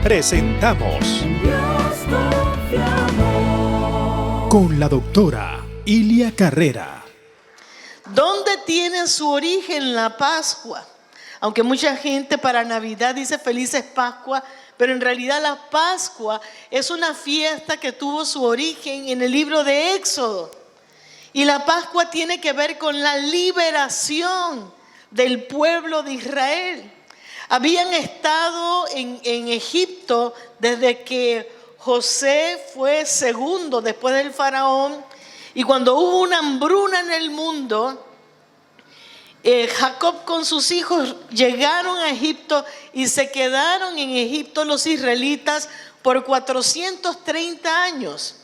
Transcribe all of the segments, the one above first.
presentamos Dios confiamos. con la doctora Ilia Carrera. ¿Dónde tiene su origen la Pascua? Aunque mucha gente para Navidad dice felices Pascua, pero en realidad la Pascua es una fiesta que tuvo su origen en el libro de Éxodo. Y la Pascua tiene que ver con la liberación del pueblo de Israel. Habían estado en Egipto desde que José fue segundo después del faraón. Y cuando hubo una hambruna en el mundo, Jacob con sus hijos llegaron a Egipto y se quedaron en Egipto los israelitas por 430 años.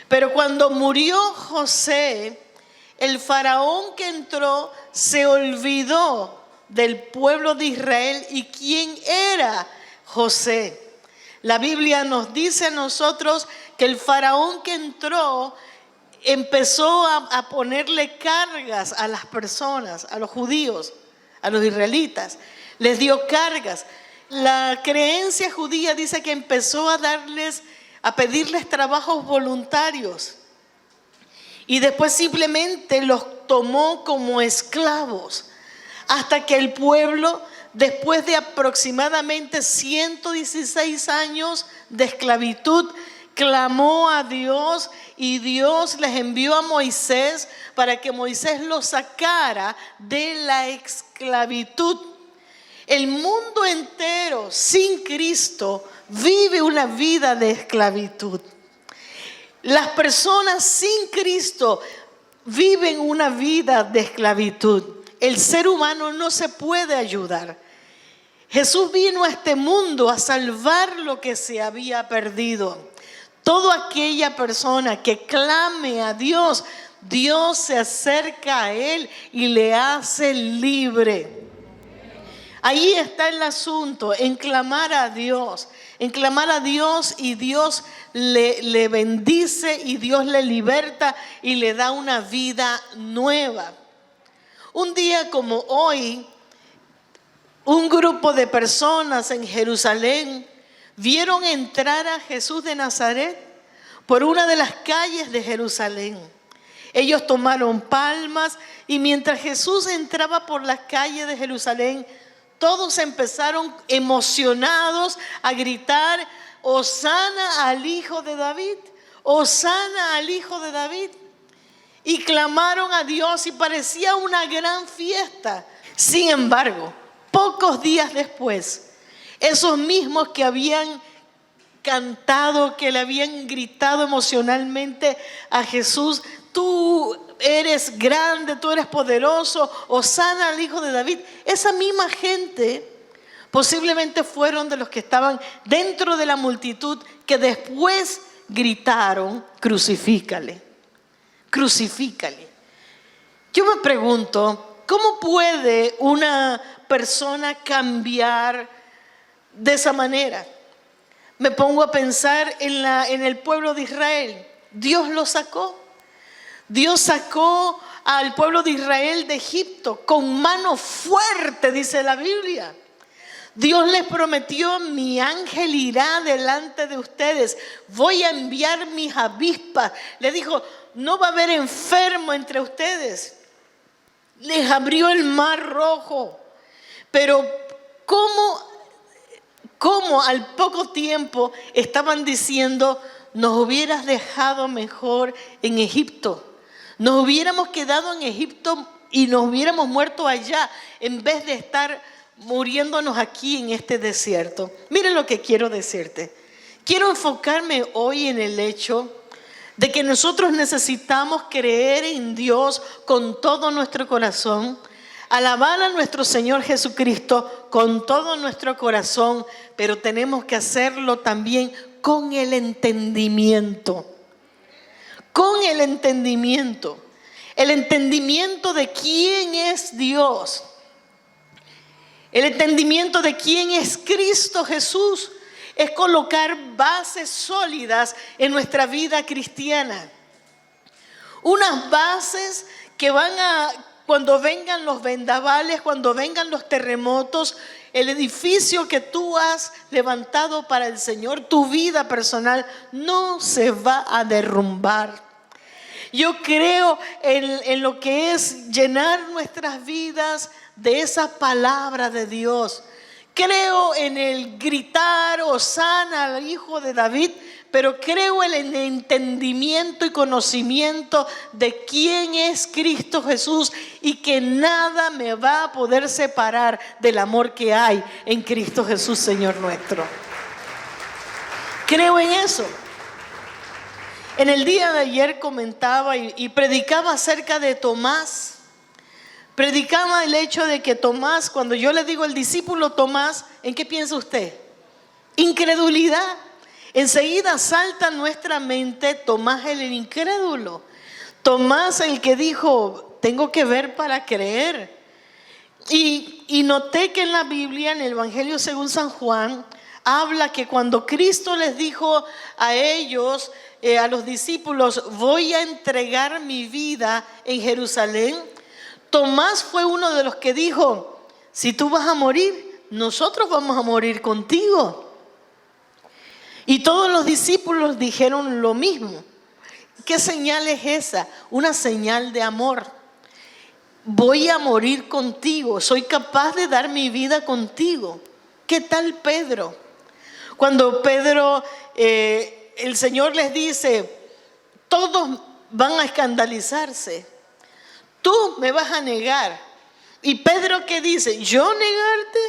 Pero cuando murió José, el faraón que entró se olvidó del pueblo de Israel y quién era José. La Biblia nos dice a nosotros que el faraón que entró empezó a ponerle cargas a las personas, a los judíos, a los israelitas. Les dio cargas. La creencia judía dice que empezó a pedirles trabajos voluntarios. Y después simplemente los tomó como esclavos. Hasta que el pueblo, después de aproximadamente 116 años de esclavitud, clamó a Dios y Dios les envió a Moisés para que Moisés los sacara de la esclavitud. El mundo entero sin Cristo vive una vida de esclavitud. Las personas sin Cristo viven una vida de esclavitud. El ser humano no se puede ayudar. Jesús vino a este mundo a salvar lo que se había perdido. Toda aquella persona que clame a Dios, Dios se acerca a él y le hace libre. Ahí está el asunto, en clamar a Dios y Dios le bendice y Dios le liberta y le da una vida nueva. Un día como hoy, un grupo de personas en Jerusalén vieron entrar a Jesús de Nazaret por una de las calles de Jerusalén. Ellos tomaron palmas y mientras Jesús entraba por las calles de Jerusalén, todos empezaron emocionados a gritar: Hosana al Hijo de David, Hosana al Hijo de David. Y clamaron a Dios y parecía una gran fiesta. Sin embargo, pocos días después, esos mismos que habían cantado, que le habían gritado emocionalmente a Jesús: tú eres grande, tú eres poderoso, hosana al Hijo de David. Esa misma gente posiblemente fueron de los que estaban dentro de la multitud que después gritaron: crucifícale, crucifícale. Yo me pregunto, ¿cómo puede una persona cambiar de esa manera? Me pongo a pensar en el pueblo de Israel. Dios lo sacó. Dios sacó al pueblo de Israel de Egipto con mano fuerte, dice la Biblia. Dios les prometió: mi ángel irá delante de ustedes. Voy a enviar mis avispas. Le dijo: no va a haber enfermo entre ustedes. Les abrió el mar rojo. Pero ¿cómo al poco tiempo estaban diciendo: nos hubieras dejado mejor en Egipto? Nos hubiéramos quedado en Egipto y nos hubiéramos muerto allá en vez de estar muriéndonos aquí en este desierto. Mira lo que quiero decirte. Quiero enfocarme hoy en el hecho de que nosotros necesitamos creer en Dios con todo nuestro corazón, alabar a nuestro Señor Jesucristo con todo nuestro corazón, pero tenemos que hacerlo también con el entendimiento. Con el entendimiento de quién es Dios, el entendimiento de quién es Cristo Jesús, es colocar bases sólidas en nuestra vida cristiana. Unas bases que van a cuando vengan los vendavales, cuando vengan los terremotos, el edificio que tú has levantado para el Señor, tu vida personal, no se va a derrumbar. Yo creo en lo que es llenar nuestras vidas de esa palabra de Dios. Creo en el gritar Hosana al Hijo de David, pero creo en el entendimiento y conocimiento de quién es Cristo Jesús y que nada me va a poder separar del amor que hay en Cristo Jesús, Señor nuestro. Creo en eso. En el día de ayer comentaba y predicaba acerca de Tomás. Predicaba el hecho de que Tomás, cuando yo le digo el discípulo Tomás, ¿en qué piensa usted? Incredulidad. Enseguida salta a nuestra mente Tomás el incrédulo. Tomás el que dijo, tengo que ver para creer. Y noté que en la Biblia, en el Evangelio según San Juan, habla que cuando Cristo les dijo a ellos, a los discípulos, voy a entregar mi vida en Jerusalén, Tomás fue uno de los que dijo, si tú vas a morir, nosotros vamos a morir contigo. Y todos los discípulos dijeron lo mismo. ¿Qué señal es esa? Una señal de amor. Voy a morir contigo, soy capaz de dar mi vida contigo. ¿Qué tal Pedro? Cuando Pedro, el Señor les dice, todos van a escandalizarse. Tú me vas a negar. Y Pedro, ¿qué dice? ¿Yo negarte?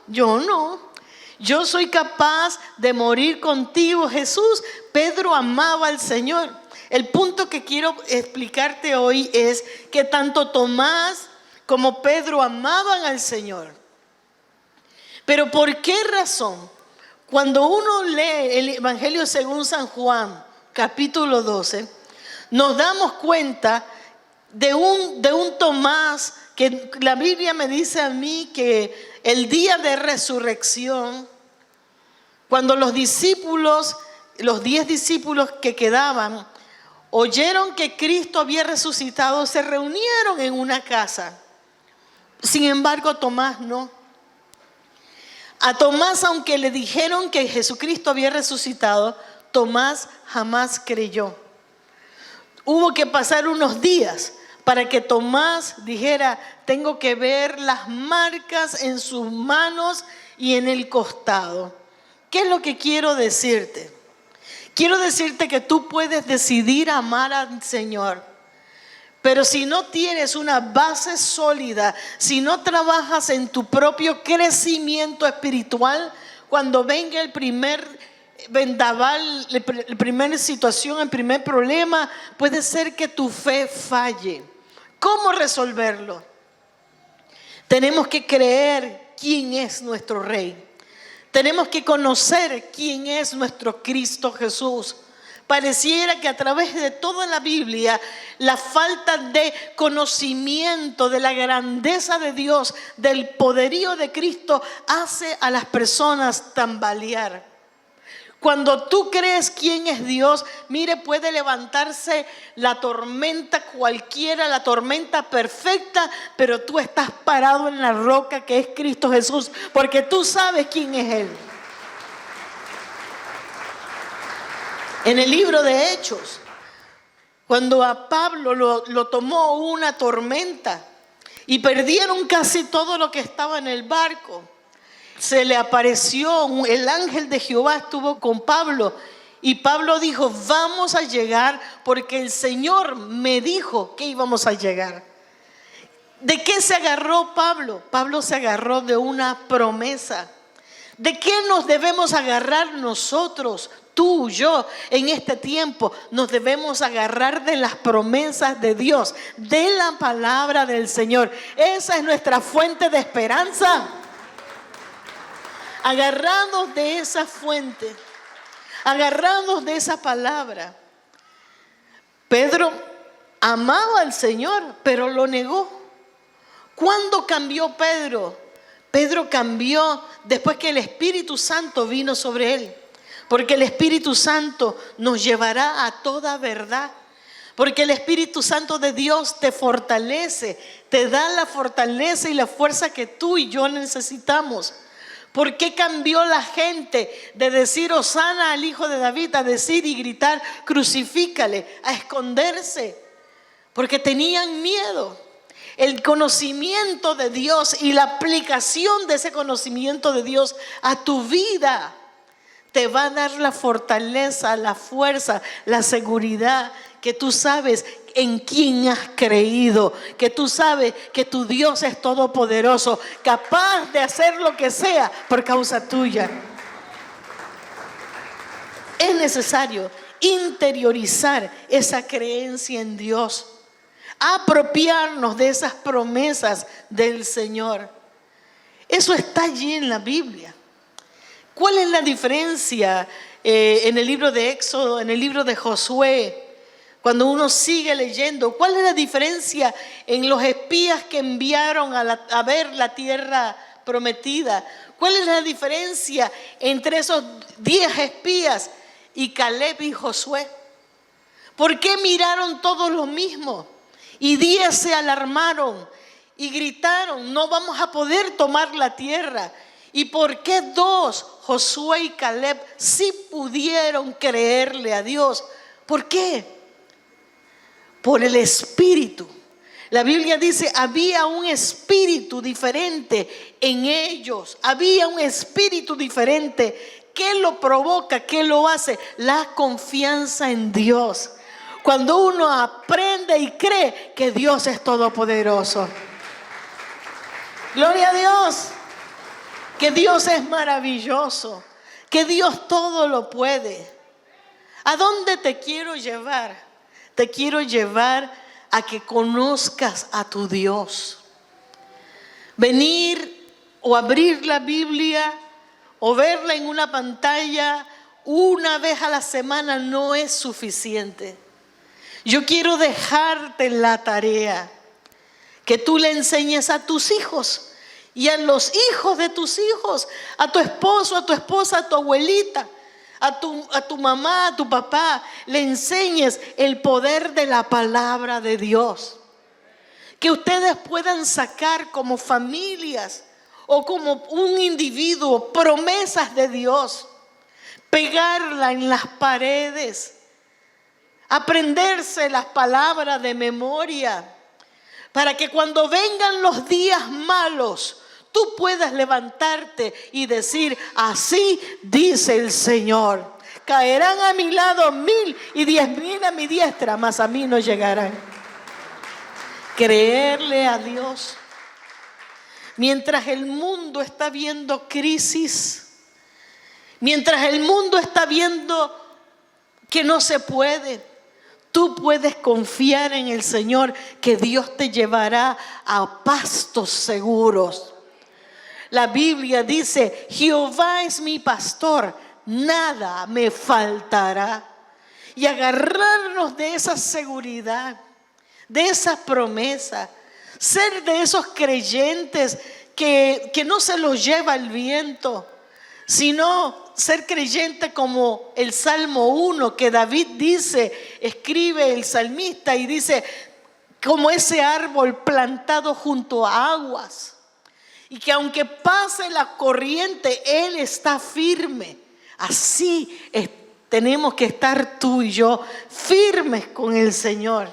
Yo no. Yo soy capaz de morir contigo, Jesús. Pedro amaba al Señor. El punto que quiero explicarte hoy es que tanto Tomás como Pedro amaban al Señor. Pero ¿por qué razón? Cuando uno lee el Evangelio según San Juan, capítulo 12, nos damos cuenta de un Tomás que la Biblia me dice a mí que el día de resurrección, cuando los discípulos, los 10 discípulos que quedaban, oyeron que Cristo había resucitado, se reunieron en una casa. Sin embargo, Tomás no. A Tomás, aunque le dijeron que Jesucristo había resucitado, Tomás jamás creyó. Hubo que pasar unos días para que Tomás dijera, tengo que ver las marcas en sus manos y en el costado. ¿Qué es lo que quiero decirte? Quiero decirte que tú puedes decidir amar al Señor, pero si no tienes una base sólida, si no trabajas en tu propio crecimiento espiritual, cuando venga el primer vendaval, la primera situación, el primer problema, puede ser que tu fe falle. ¿Cómo resolverlo? Tenemos que creer quién es nuestro Rey. Tenemos que conocer quién es nuestro Cristo Jesús. Pareciera que a través de toda la Biblia, la falta de conocimiento de la grandeza de Dios, del poderío de Cristo, hace a las personas tambalear. Cuando tú crees quién es Dios, mire, puede levantarse la tormenta cualquiera, la tormenta perfecta, pero tú estás parado en la roca que es Cristo Jesús, porque tú sabes quién es Él. En el libro de Hechos, cuando a Pablo lo tomó una tormenta y perdieron casi todo lo que estaba en el barco, se le apareció el ángel de Jehová, estuvo con Pablo y Pablo dijo, vamos a llegar porque el Señor me dijo que íbamos a llegar. ¿De qué se agarró Pablo? Pablo se agarró de una promesa. ¿De qué nos debemos agarrar nosotros? Tú, yo, en este tiempo nos debemos agarrar de las promesas de Dios, de la palabra del Señor. Esa es nuestra fuente de esperanza. Agarrados de esa fuente, agarrados de esa palabra. Pedro amaba al Señor, pero lo negó. ¿Cuándo cambió Pedro? Pedro cambió después que el Espíritu Santo vino sobre él. Porque el Espíritu Santo nos llevará a toda verdad. Porque el Espíritu Santo de Dios te fortalece, te da la fortaleza y la fuerza que tú y yo necesitamos. ¿Por qué cambió la gente de decir Hosana al Hijo de David a decir y gritar crucifícale, a esconderse? Porque tenían miedo. El conocimiento de Dios y la aplicación de ese conocimiento de Dios a tu vida te va a dar la fortaleza, la fuerza, la seguridad, que tú sabes en quién has creído, que tú sabes que tu Dios es todopoderoso, capaz de hacer lo que sea por causa tuya. Es necesario interiorizar esa creencia en Dios, apropiarnos de esas promesas del Señor. Eso está allí en la Biblia. ¿Cuál es la diferencia en el libro de Éxodo, en el libro de Josué? Cuando uno sigue leyendo, ¿cuál es la diferencia en los espías que enviaron a ver la tierra prometida? ¿Cuál es la diferencia entre esos 10 espías y Caleb y Josué? ¿Por qué miraron todos lo mismo? Y 10 se alarmaron y gritaron, no vamos a poder tomar la tierra. ¿Y por qué 2, Josué y Caleb, sí pudieron creerle a Dios? ¿Por qué? Por el Espíritu. La Biblia dice, había un espíritu diferente en ellos. Había un espíritu diferente. ¿Qué lo provoca? ¿Qué lo hace? La confianza en Dios. Cuando uno aprende y cree que Dios es todopoderoso. Gloria a Dios. Que Dios es maravilloso. Que Dios todo lo puede. ¿A dónde te quiero llevar? Te quiero llevar a que conozcas a tu Dios. Venir o abrir la Biblia o verla en una pantalla una vez a la semana no es suficiente. Yo quiero dejarte la tarea que tú le enseñes a tus hijos y a los hijos de tus hijos, a tu esposo, a tu esposa, a tu abuelita, a tu mamá, a tu papá, le enseñes el poder de la palabra de Dios. Que ustedes puedan sacar como familias o como un individuo promesas de Dios, pegarla en las paredes, aprenderse las palabras de memoria, para que cuando vengan los días malos, tú puedas levantarte y decir, así dice el Señor. Caerán a mi lado 1000 y 10,000 a mi diestra, mas a mí no llegarán. Creerle a Dios. Mientras el mundo está viendo crisis, mientras el mundo está viendo que no se puede, tú puedes confiar en el Señor, que Dios te llevará a pastos seguros. La Biblia dice, Jehová es mi pastor, nada me faltará. Y agarrarnos de esa seguridad, de esa promesa, ser de esos creyentes que no se los lleva el viento, sino ser creyente como el Salmo 1 que David dice, escribe el salmista y dice, como ese árbol plantado junto a aguas. Y que aunque pase la corriente, Él está firme. Así tenemos que estar tú y yo firmes con el Señor.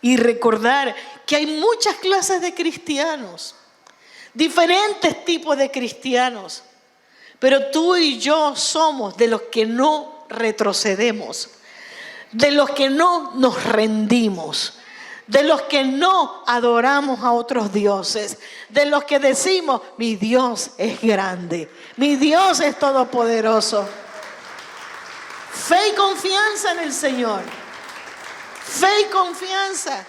Y recordar que hay muchas clases de cristianos, diferentes tipos de cristianos. Pero tú y yo somos de los que no retrocedemos, de los que no nos rendimos, de los que no adoramos a otros dioses, de los que decimos, mi Dios es grande, mi Dios es todopoderoso. Fe y confianza en el Señor. Fe y confianza.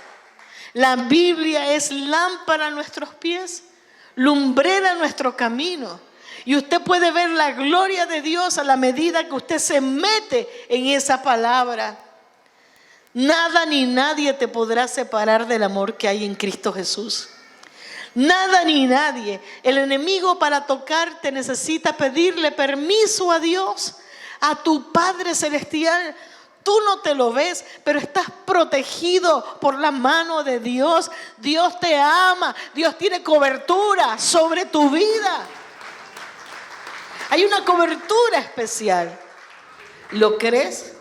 La Biblia es lámpara a nuestros pies, lumbrera a nuestro camino. Y usted puede ver la gloria de Dios a la medida que usted se mete en esa palabra. Nada ni nadie te podrá separar del amor que hay en Cristo Jesús. Nada ni nadie. El enemigo para tocarte necesita pedirle permiso a Dios, a tu Padre Celestial. Tú no te lo ves, pero estás protegido por la mano de Dios. Dios te ama. Dios tiene cobertura sobre tu vida. Hay una cobertura especial. ¿Lo crees?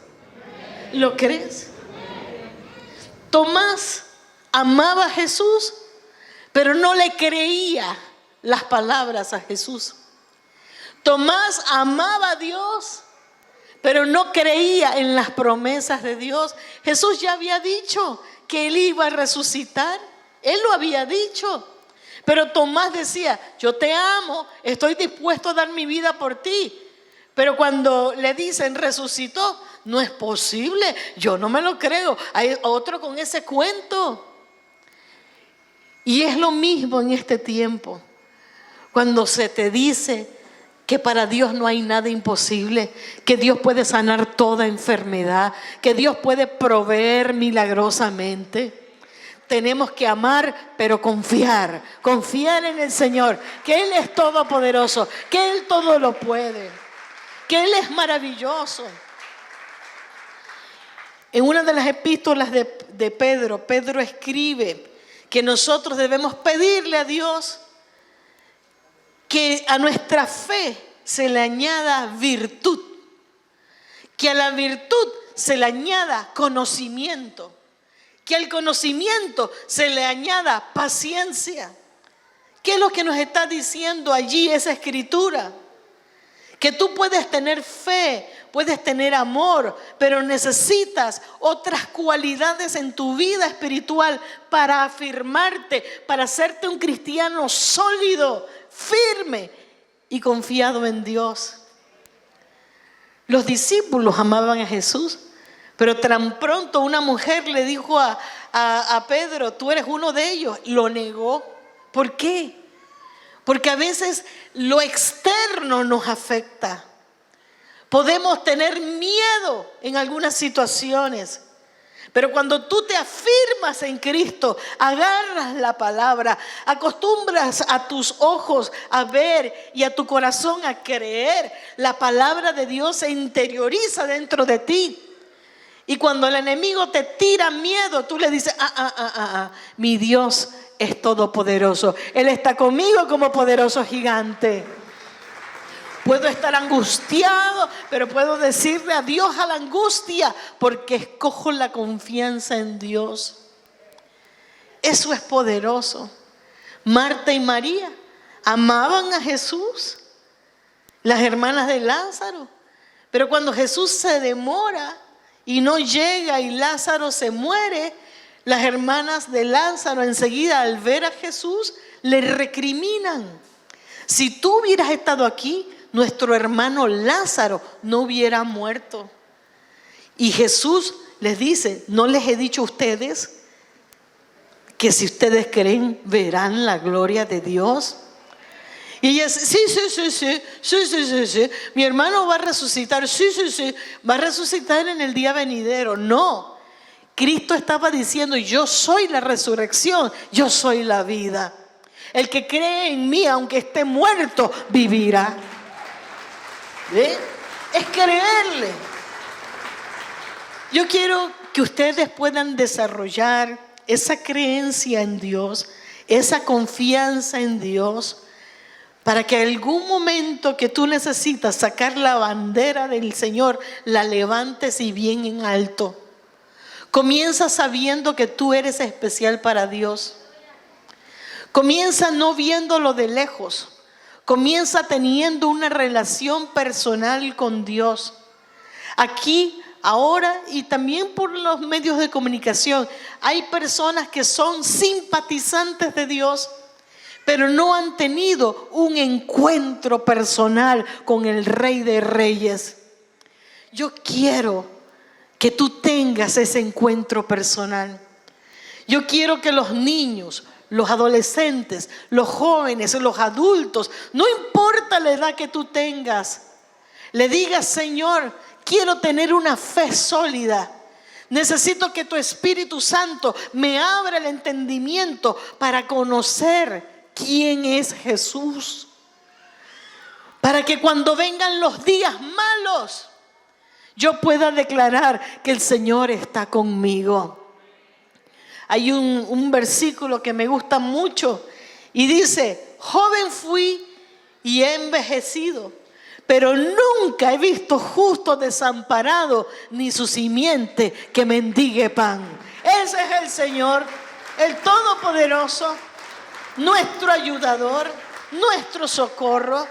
¿Lo crees? Tomás amaba a Jesús, pero no le creía las palabras a Jesús. Tomás amaba a Dios, pero no creía en las promesas de Dios. Jesús ya había dicho que Él iba a resucitar. Él lo había dicho. Pero Tomás decía, yo te amo, estoy dispuesto a dar mi vida por ti. Pero cuando le dicen resucitó, no es posible, yo no me lo creo. Hay otro con ese cuento. Y es lo mismo en este tiempo. Cuando se te dice que para Dios no hay nada imposible, que Dios puede sanar toda enfermedad, que Dios puede proveer milagrosamente. Tenemos que amar, pero confiar en el Señor, que Él es todopoderoso, que Él todo lo puede, que Él es maravilloso. En una de las epístolas de Pedro, Pedro escribe que nosotros debemos pedirle a Dios que a nuestra fe se le añada virtud, que a la virtud se le añada conocimiento, que al conocimiento se le añada paciencia. ¿Qué es lo que nos está diciendo allí esa escritura? Que tú puedes tener fe, puedes tener amor, pero necesitas otras cualidades en tu vida espiritual para afirmarte, para hacerte un cristiano sólido, firme y confiado en Dios. Los discípulos amaban a Jesús, pero tan pronto una mujer le dijo a Pedro, tú eres uno de ellos, lo negó. ¿Por qué? Porque a veces lo externo nos afecta. Podemos tener miedo en algunas situaciones, pero cuando tú te afirmas en Cristo, agarras la palabra, acostumbras a tus ojos a ver y a tu corazón a creer, la palabra de Dios se interioriza dentro de ti. Y cuando el enemigo te tira miedo, tú le dices, mi Dios es todopoderoso. Él está conmigo como poderoso gigante. Puedo estar angustiado, pero puedo decirle adiós a la angustia porque escojo la confianza en Dios. Eso es poderoso. Marta y María amaban a Jesús, las hermanas de Lázaro. Pero cuando Jesús se demora y no llega y Lázaro se muere, las hermanas de Lázaro enseguida al ver a Jesús le recriminan. Si tú hubieras estado aquí, nuestro hermano Lázaro no hubiera muerto. Y Jesús les dice, ¿no les he dicho a ustedes que si ustedes creen verán la gloria de Dios? Y ella dice, sí, mi hermano va a resucitar, sí, va a resucitar en el día venidero. No, Cristo estaba diciendo, yo soy la resurrección, yo soy la vida. El que cree en mí, aunque esté muerto, vivirá. ¿Ve? Es creerle. Yo quiero que ustedes puedan desarrollar esa creencia en Dios, esa confianza en Dios, para que algún momento que tú necesitas sacar la bandera del Señor, la levantes y bien en alto. Comienza sabiendo que tú eres especial para Dios. Comienza no viéndolo de lejos. Comienza teniendo una relación personal con Dios. Aquí, ahora y también por los medios de comunicación, hay personas que son simpatizantes de Dios, pero no han tenido un encuentro personal con el Rey de Reyes. Yo quiero que tú tengas ese encuentro personal. Yo quiero que los niños, los adolescentes, los jóvenes, los adultos, no importa la edad que tú tengas, le digas, Señor, quiero tener una fe sólida. Necesito que tu Espíritu Santo me abra el entendimiento para conocer quién es Jesús. Para que cuando vengan los días malos, yo pueda declarar que el Señor está conmigo. Hay un versículo que me gusta mucho y dice: joven fui y he envejecido, pero nunca he visto justo desamparado, ni su simiente que mendigue pan. Ese es el Señor, el Todopoderoso, nuestro ayudador, nuestro socorro.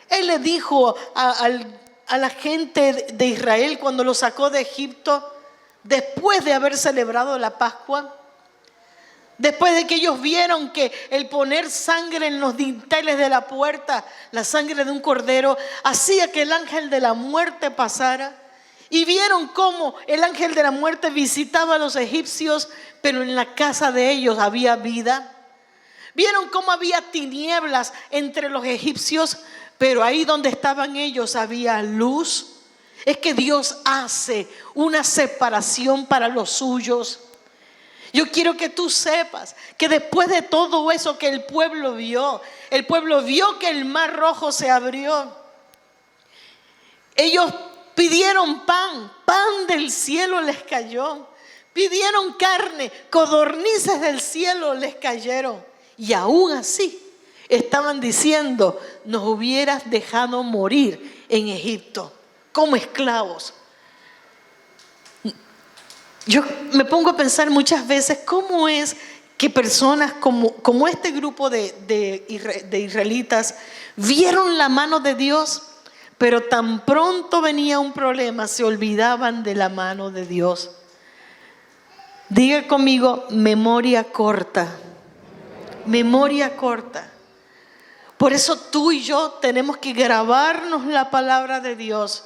Él le dijo a la gente de Israel cuando lo sacó de Egipto, después de haber celebrado la Pascua, después de que ellos vieron que el poner sangre en los dinteles de la puerta, la sangre de un cordero, hacía que el ángel de la muerte pasara. Y vieron cómo el ángel de la muerte visitaba a los egipcios, pero en la casa de ellos había vida. Vieron cómo había tinieblas entre los egipcios, pero ahí donde estaban ellos había luz. Es que Dios hace una separación para los suyos. Yo quiero que tú sepas que después de todo eso que el pueblo vio que el mar rojo se abrió. Ellos pidieron pan del cielo les cayó. Pidieron carne, codornices del cielo les cayeron. Y aún así estaban diciendo: nos hubieras dejado morir en Egipto como esclavos. Yo me pongo a pensar muchas veces cómo es que personas como este grupo de israelitas vieron la mano de Dios, pero tan pronto venía un problema se olvidaban de la mano de Dios. Diga conmigo: memoria corta. Memoria corta. Por eso tú y yo tenemos que grabarnos la palabra de Dios,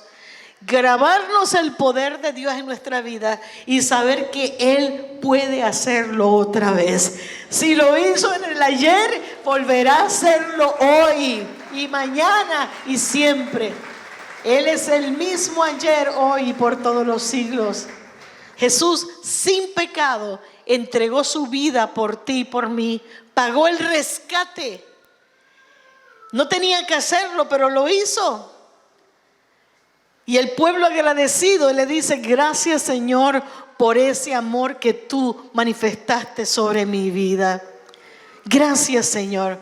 grabarnos el poder de Dios en nuestra vida y saber que Él puede hacerlo otra vez. Si lo hizo en el ayer, volverá a hacerlo hoy y mañana y siempre. Él es el mismo ayer, hoy y por todos los siglos. Jesús, sin pecado, entregó su vida por ti y por mí, pagó el rescate. No tenía que hacerlo, pero lo hizo. Y el pueblo agradecido le dice: gracias, Señor, por ese amor que tú manifestaste sobre mi vida. Gracias, Señor.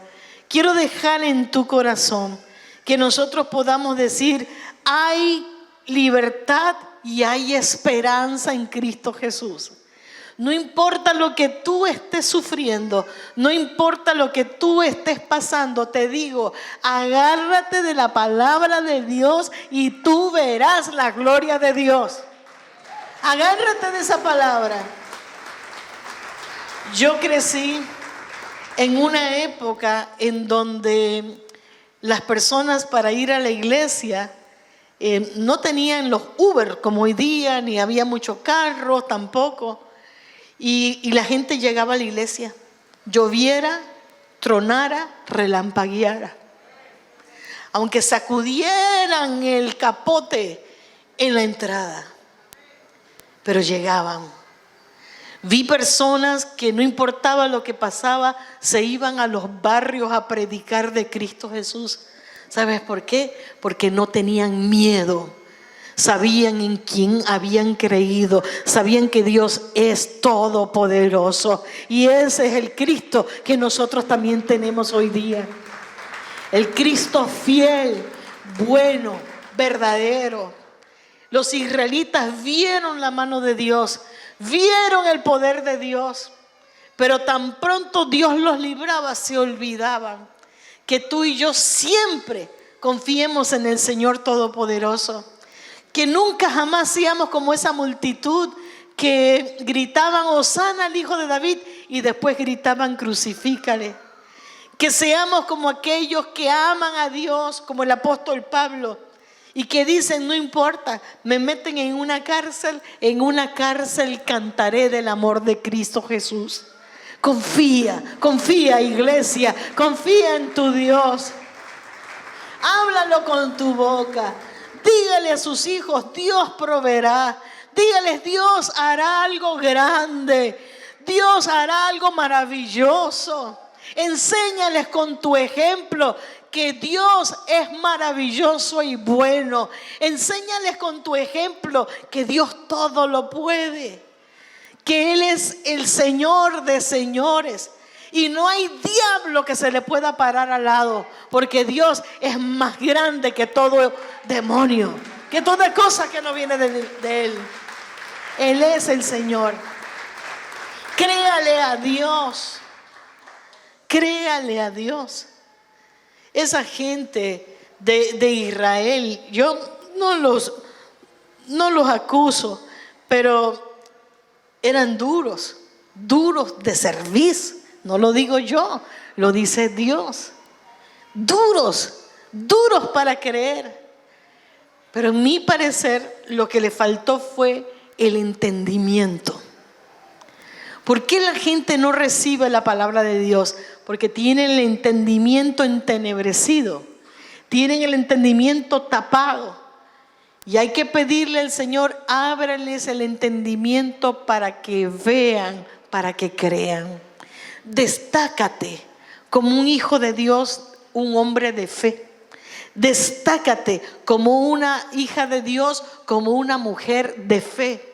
Quiero dejar en tu corazón que nosotros podamos decir: hay libertad y hay esperanza en Cristo Jesús. No importa lo que tú estés sufriendo, no importa lo que tú estés pasando, te digo, agárrate de la palabra de Dios y tú verás la gloria de Dios. Agárrate de esa palabra. Yo crecí en una época en donde las personas para ir a la iglesia no tenían los Uber como hoy día, ni había muchos carros tampoco. Y la gente llegaba a la iglesia, lloviera, tronara, relampagueara. Aunque sacudieran el capote en la entrada, pero llegaban. Vi personas que no importaba lo que pasaba, se iban a los barrios a predicar de Cristo Jesús. ¿Sabes por qué? Porque no tenían miedo. Sabían en quién habían creído, sabían que Dios es todopoderoso y ese es el Cristo que nosotros también tenemos hoy día. El Cristo fiel, bueno, verdadero. Los israelitas vieron la mano de Dios, vieron el poder de Dios, pero tan pronto Dios los libraba, se olvidaban. Que tú y yo siempre confiemos en el Señor Todopoderoso. Que nunca jamás seamos como esa multitud que gritaban: Hosana al Hijo de David, y después gritaban: crucifícale. Que seamos como aquellos que aman a Dios, como el apóstol Pablo, y que dicen: no importa, me meten en una cárcel cantaré del amor de Cristo Jesús. Confía, iglesia, confía en tu Dios. Háblalo con tu boca. Dígale a sus hijos: Dios proveerá. Dígales: Dios hará algo grande. Dios hará algo maravilloso. Enséñales con tu ejemplo que Dios es maravilloso y bueno. Enséñales con tu ejemplo que Dios todo lo puede. Que Él es el Señor de señores. Y no hay diablo que se le pueda parar al lado. Porque Dios es más grande que todo demonio. Que toda cosa que no viene de Él. Él es el Señor. Créale a Dios. Créale a Dios. Esa gente de Israel, yo no los acuso, pero eran duros de servicio. No lo digo yo, lo dice Dios. Duros para creer. Pero en mi parecer, lo que le faltó fue el entendimiento. ¿Por qué la gente no recibe la palabra de Dios? Porque tienen el entendimiento entenebrecido, tienen el entendimiento tapado. Y hay que pedirle al Señor, ábrales el entendimiento para que vean, para que crean. Destácate como un hijo de Dios, un hombre de fe. Destácate como una hija de Dios, como una mujer de fe.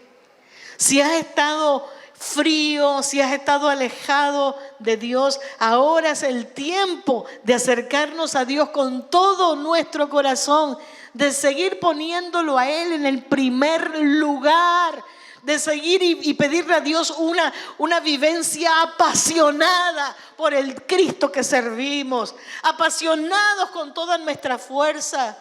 Si has estado frío, si has estado alejado de Dios, ahora es el tiempo de acercarnos a Dios con todo nuestro corazón, de seguir poniéndolo a Él en el primer lugar, de seguir y pedirle a Dios una vivencia apasionada por el Cristo que servimos, apasionados con toda nuestra fuerza,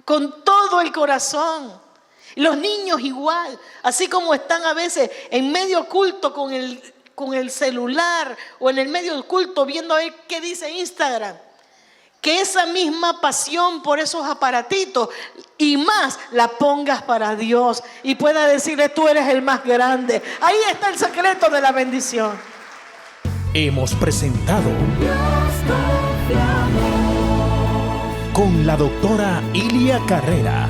con todo el corazón. Los niños igual, así como están a veces en medio culto con el celular o en el medio del culto viendo a ver qué dice Instagram. Que esa misma pasión por esos aparatitos y más la pongas para Dios y pueda decirle: tú eres el más grande. Ahí está el secreto de la bendición. Hemos presentado con la doctora Ilia Carrera